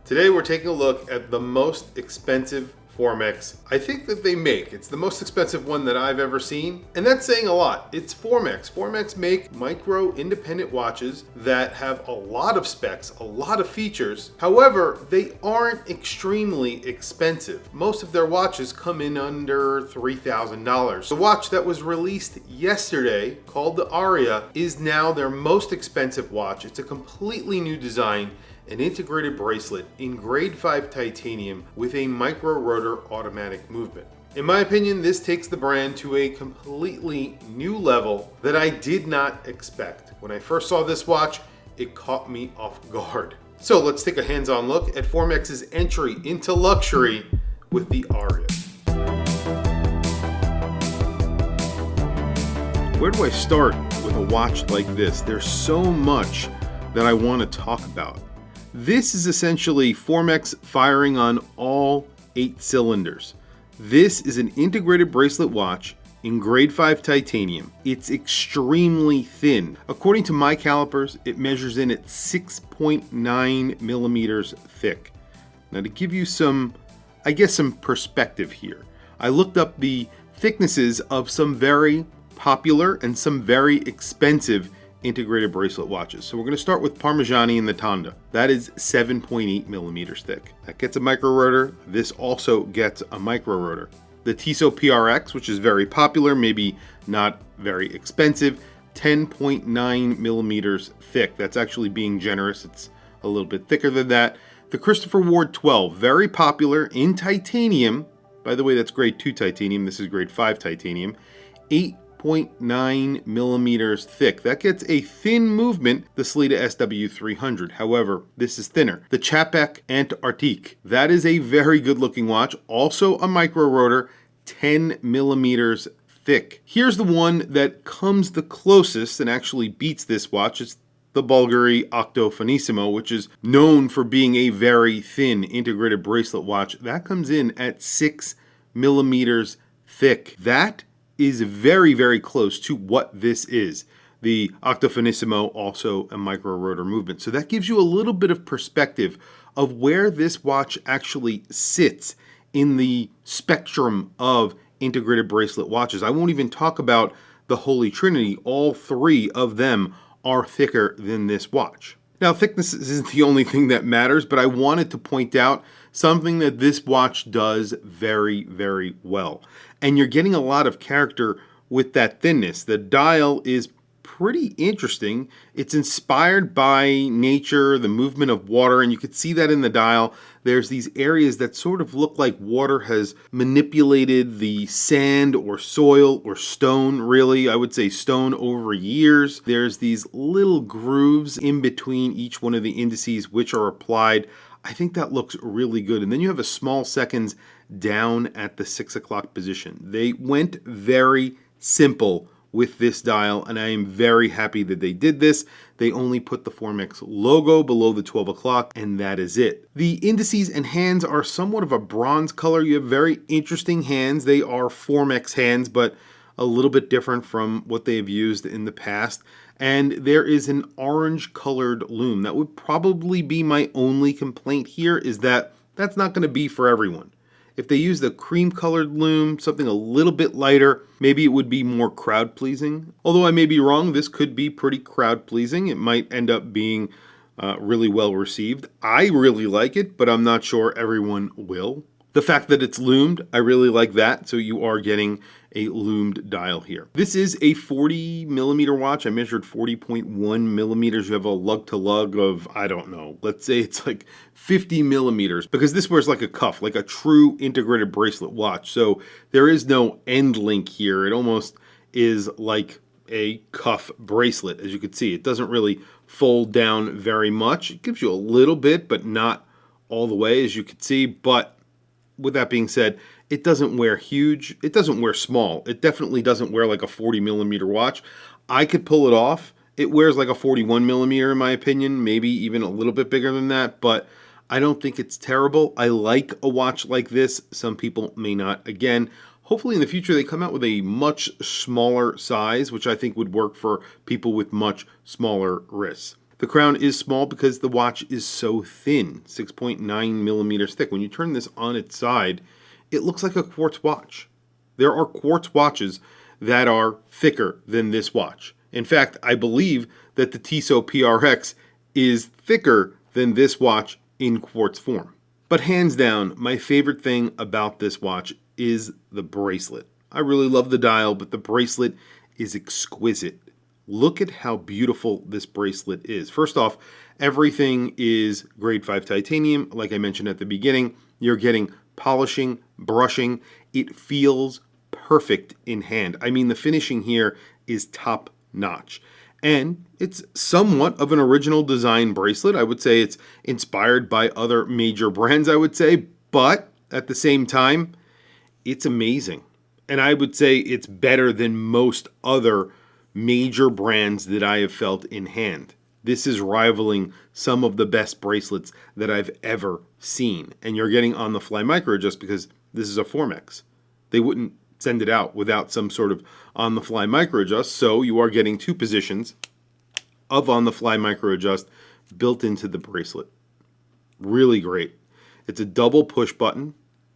Today we're taking a look at the most expensive Formex I think that they make. It's the most expensive one that I've ever seen, and that's saying a lot. It's Formex. Formex make micro independent watches that have a lot of specs, a lot of features. However, they aren't extremely expensive. Most of their watches come in under $3,000. The watch that was released yesterday, called the Arya, is now their most expensive watch. It's a completely new design, an integrated bracelet in grade 5 titanium with a micro-rotor automatic movement. In my opinion, this takes the brand to a completely new level that I did not expect. When I first saw this watch, it caught me off guard. So let's take a hands-on look at Formex's entry into luxury with the Arya. Where do I start with a watch like this? There's so much that I want to talk about. This is essentially Formex firing on all 8 cylinders. This is an integrated bracelet watch in grade 5 titanium. It's extremely thin. According to my calipers, it measures in at 6.9 millimeters thick. Now to give you some perspective here, I looked up the thicknesses of some very popular and some very expensive integrated bracelet watches. So we're going to start with Parmigiani and the Tonda. That is 7.8 millimeters thick. That gets a micro-rotor. This also gets a micro-rotor. The Tissot PRX, which is very popular, maybe not very expensive, 10.9 millimeters thick. That's actually being generous. It's a little bit thicker than that. The Christopher Ward 12, very popular in titanium. By the way, that's grade 2 titanium. This is grade 5 titanium. 8.9 millimeters thick. That gets a thin movement, the Sellita SW300. However, this is thinner. The Chapek Antarctique. That is a very good looking watch. Also a micro-rotor, 10 millimeters thick. Here's the one that comes the closest and actually beats this watch. It's the Bulgari Octo Finissimo, which is known for being a very thin integrated bracelet watch. That comes in at 6 millimeters thick. That is very, very close to what this is. The Octo Finissimo, also a micro-rotor movement. So that gives you a little bit of perspective of where this watch actually sits in the spectrum of integrated bracelet watches. I won't even talk about the Holy Trinity. All 3 of them are thicker than this watch. Now, thickness isn't the only thing that matters, but I wanted to point out something that this watch does very, very well. And you're getting a lot of character with that thinness. The dial is pretty interesting. It's inspired by nature, the movement of water, and you can see that in the dial. There's these areas that sort of look like water has manipulated the sand or soil or stone, really. I would say stone over years. There's these little grooves in between each one of the indices which are applied. I think that looks really good. And then you have a small seconds down at the 6 o'clock position. They went very simple with this dial, and I am very happy that they did this. They only put the Formex logo below the 12 o'clock, and that is it. The indices and hands are somewhat of a bronze color. You have very interesting hands. They are Formex hands, but a little bit different from what they have used in the past. And there is an orange colored loom. That would probably be my only complaint here, is that that's not going to be for everyone. If they use the cream colored loom, something a little bit lighter, maybe it would be more crowd pleasing. Although I may be wrong, this could be pretty crowd pleasing. It might end up being really well received. I really like it, but I'm not sure everyone will. The fact that it's loomed, I really like that. So you are getting a loomed dial here. This is a 40 millimeter watch. I measured 40.1 millimeters. You have a lug to lug of, I don't know, let's say it's like 50 millimeters, because this wears like a cuff, like a true integrated bracelet watch. So there is no end link here. It almost is like a cuff bracelet. As you can see, it doesn't really fold down very much. It gives you a little bit, but not all the way, as you can see. But with that being said, it doesn't wear huge. It doesn't wear small. It definitely doesn't wear like a 40 millimeter watch. I could pull it off. It wears like a 41 millimeter in my opinion, maybe even a little bit bigger than that, but I don't think it's terrible. I like a watch like this. Some people may not. Again, hopefully in the future they come out with a much smaller size, which I think would work for people with much smaller wrists. The crown is small because the watch is so thin, 6.9 millimeters thick. When you turn this on its side, it looks like a quartz watch. There are quartz watches that are thicker than this watch. In fact, I believe that the Tissot PRX is thicker than this watch in quartz form. But hands down, my favorite thing about this watch is the bracelet. I really love the dial, but the bracelet is exquisite. Look at how beautiful this bracelet is. First off, everything is grade 5 titanium. Like I mentioned at the beginning, you're getting polishing, brushing. It feels perfect in hand. I mean, the finishing here is top notch. And it's somewhat of an original design bracelet. I would say it's inspired by other major brands, I would say. But at the same time, it's amazing. And I would say it's better than most other major brands that I have felt in hand. This is rivaling some of the best bracelets that I've ever seen. And you're getting on the fly micro just because this is a Formex. They wouldn't send it out without some sort of on the fly micro adjust. So you are getting two positions of on the fly micro adjust built into the bracelet. Really great. It's a double push button.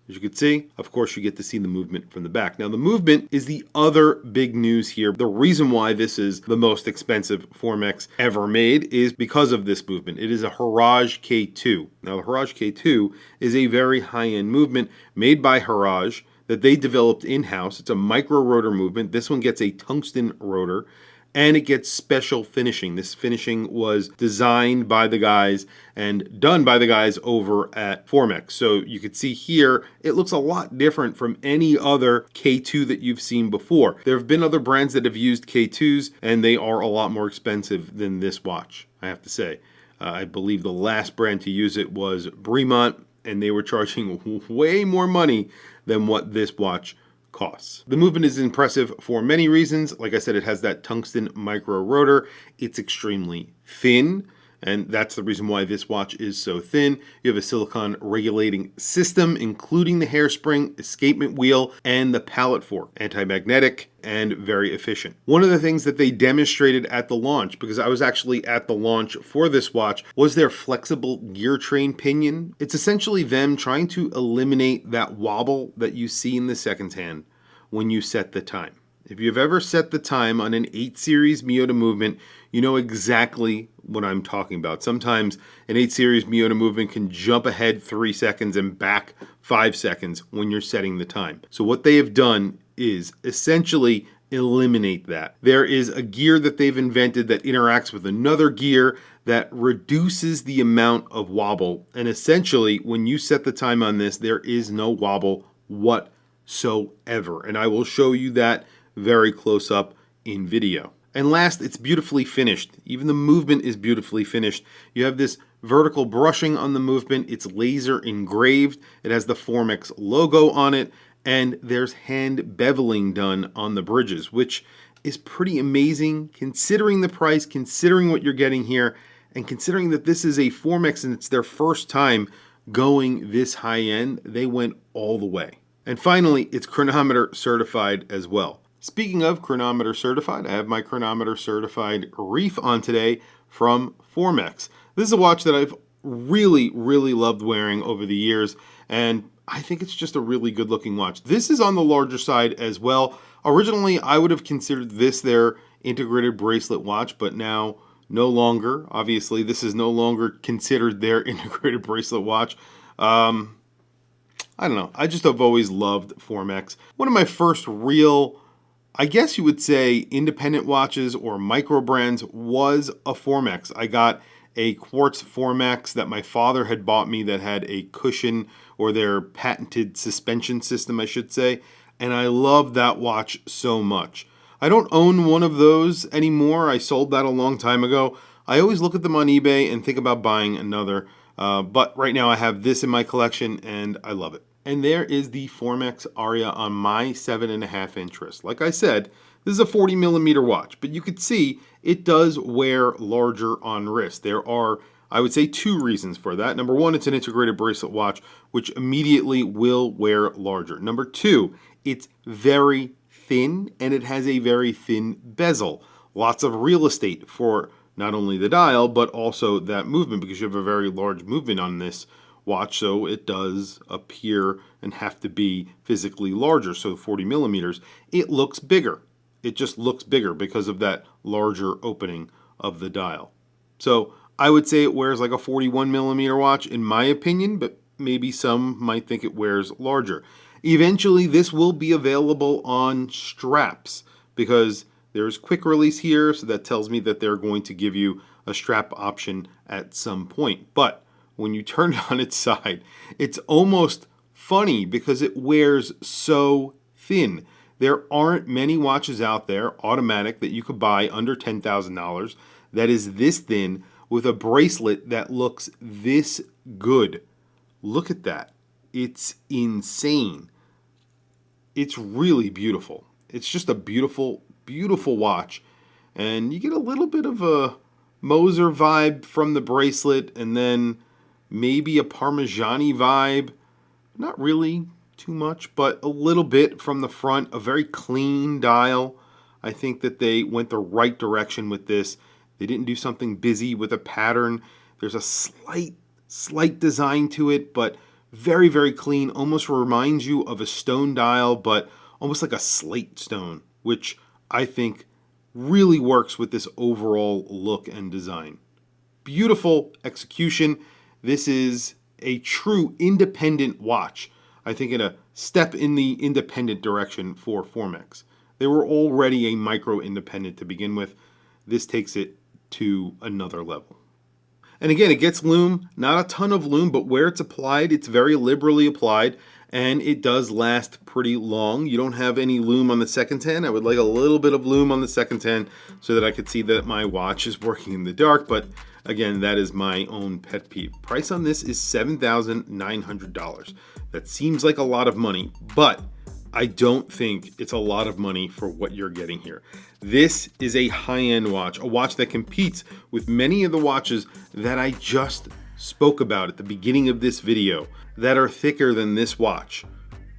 As you can see, of course, you get to see the movement from the back. Now, the movement is the other big news here. The reason why this is the most expensive Formex ever made is because of this movement. It is a Haraj K2. Now, the Haraj K2 is a very high-end movement made by Haraj that they developed in-house. It's a micro-rotor movement. This one gets a tungsten rotor, and it gets special finishing. This finishing was designed by the guys and done by the guys over at Formex. So you can see here, it looks a lot different from any other K2 that you've seen before. There have been other brands that have used K2s, and they are a lot more expensive than this watch, I have to say. I believe the last brand to use it was Bremont, and they were charging way more money than what this watch costs. The movement is impressive for many reasons. Like I said, it has that tungsten micro rotor. It's extremely thin, and that's the reason why this watch is so thin. You have a silicone regulating system, including the hairspring, escapement wheel, and the pallet fork. Anti-magnetic and very efficient. One of the things that they demonstrated at the launch, because I was actually at the launch for this watch, was their flexible gear train pinion. It's essentially them trying to eliminate that wobble that you see in the seconds hand when you set the time. If you've ever set the time on an 8 series Miyota movement, you know exactly what I'm talking about. Sometimes an 8 series Miyota movement can jump ahead 3 seconds and back 5 seconds when you're setting the time. So what they have done is essentially eliminate that. There is a gear that they've invented that interacts with another gear that reduces the amount of wobble. And essentially, when you set the time on this, there is no wobble whatsoever. And I will show you that very close up in video. And last, it's beautifully finished. Even the movement is beautifully finished. You have this vertical brushing on the movement. It's laser engraved. It has the Formex logo on it. And there's hand beveling done on the bridges, which is pretty amazing considering the price, considering what you're getting here, and considering that this is a Formex and it's their first time going this high end. They went all the way. And finally, it's chronometer certified as well. Speaking of chronometer certified, I have my chronometer certified reef on today from Formex. This is a watch that I've really loved wearing over the years, and I think it's just a really good looking watch. This is on the larger side as well. Originally, I would have considered this their integrated bracelet watch, but now no longer. Obviously, this is no longer considered their integrated bracelet watch. I don't know. I just have always loved Formex. One of my first real, I guess you would say, independent watches or micro brands was a Formex. I got a quartz Formex that my father had bought me that had a cushion, or their patented suspension system, I should say, and I love that watch so much. I don't own one of those anymore. I sold that a long time ago. I always look at them on eBay and think about buying another, but right now I have this in my collection and I love it. And there is the Formex Arya on my 7.5 inch wrist. Like I said, this is a 40 millimeter watch, but you could see it does wear larger on wrist. There are, I would say, two reasons for that. Number one, it's an integrated bracelet watch, which immediately will wear larger. Number two, it's very thin and it has a very thin bezel. Lots of real estate for not only the dial, but also that movement, because you have a very large movement on this watch, so it does appear and have to be physically larger. So 40 millimeters, it looks bigger. It just looks bigger because of that larger opening of the dial. So I would say it wears like a 41 millimeter watch in my opinion, but maybe some might think it wears larger. Eventually this will be available on straps because there's quick release here, so that tells me that they're going to give you a strap option at some point. But when you turn it on its side, it's almost funny because it wears so thin. There aren't many watches out there, automatic, that you could buy under $10,000 that is this thin with a bracelet that looks this good. Look at that. It's insane. It's really beautiful. It's just a beautiful, beautiful watch. And you get a little bit of a Moser vibe from the bracelet, and then maybe a Parmigiani vibe. Not really too much, but a little bit from the front. A very clean dial. I think that they went the right direction with this. They didn't do something busy with a pattern. There's a slight design to it, but very, very clean. Almost reminds you of a stone dial, but almost like a slate stone, which I think really works with this overall look and design. Beautiful execution. This is a true independent watch. I think in a step in the independent direction for Formex. They were already a micro independent to begin with. This takes it to another level. And again, it gets lume, not a ton of lume, but where it's applied, it's very liberally applied, and it does last pretty long. You don't have any lume on the second 10. I would like a little bit of lume on the second 10 so that I could see that my watch is working in the dark, but again, that is my own pet peeve. Price on this is $7,900. That seems like a lot of money, but I don't think it's a lot of money for what you're getting here. This is a high-end watch, a watch that competes with many of the watches that I just spoke about at the beginning of this video that are thicker than this watch.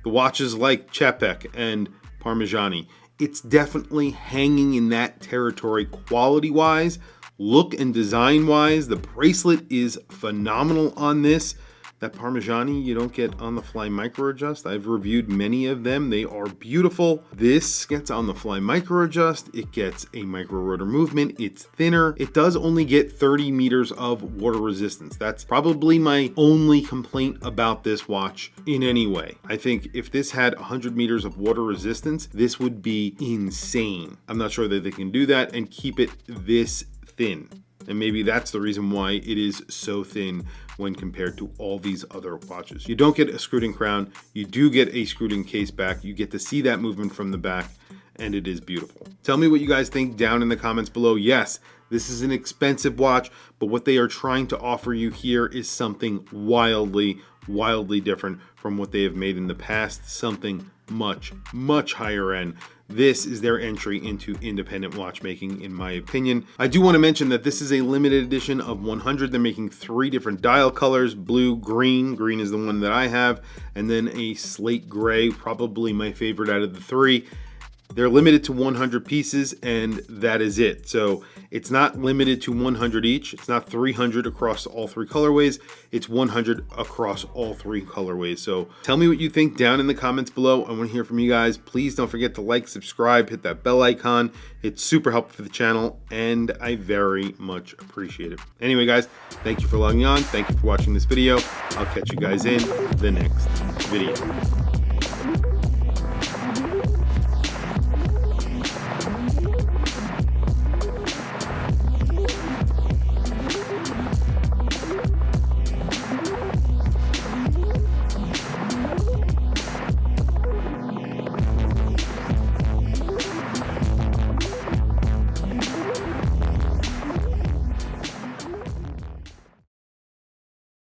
The watches like Chapek and Parmigiani. It's definitely hanging in that territory quality-wise, look and design-wise. The bracelet is phenomenal on this. That Parmigiani you don't get on the fly micro adjust. I've reviewed many of them. They are beautiful. This gets on the fly micro adjust. It gets a micro rotor movement. It's thinner. It does only get 30 meters of water resistance. That's probably my only complaint about this watch in any way. I think if this had 100 meters of water resistance, this would be insane. I'm not sure that they can do that and keep it this thin. And maybe that's the reason why it is so thin when compared to all these other watches. You don't get a screwed-in crown. You do get a screwed-in case back. You get to see that movement from the back, and it is beautiful. Tell me what you guys think down in the comments below. Yes, this is an expensive watch, but what they are trying to offer you here is something wildly different from what they have made in the past. Something much higher end. This is their entry into independent watchmaking, in my opinion. I do want to mention that this is a limited edition of 100. They're making 3 different dial colors: blue, green. Green is the one that I have, and then a slate gray, probably my favorite out of the 3. They're limited to 100 pieces, and that is it. So it's not limited to 100 each. It's not 300 across all 3 colorways. It's 100 across all 3 colorways. So tell me what you think down in the comments below. I want to hear from you guys. Please don't forget to like, subscribe, hit that bell icon. It's super helpful for the channel, and I very much appreciate it. Anyway, guys, thank you for logging on. Thank you for watching this video. I'll catch you guys in the next video.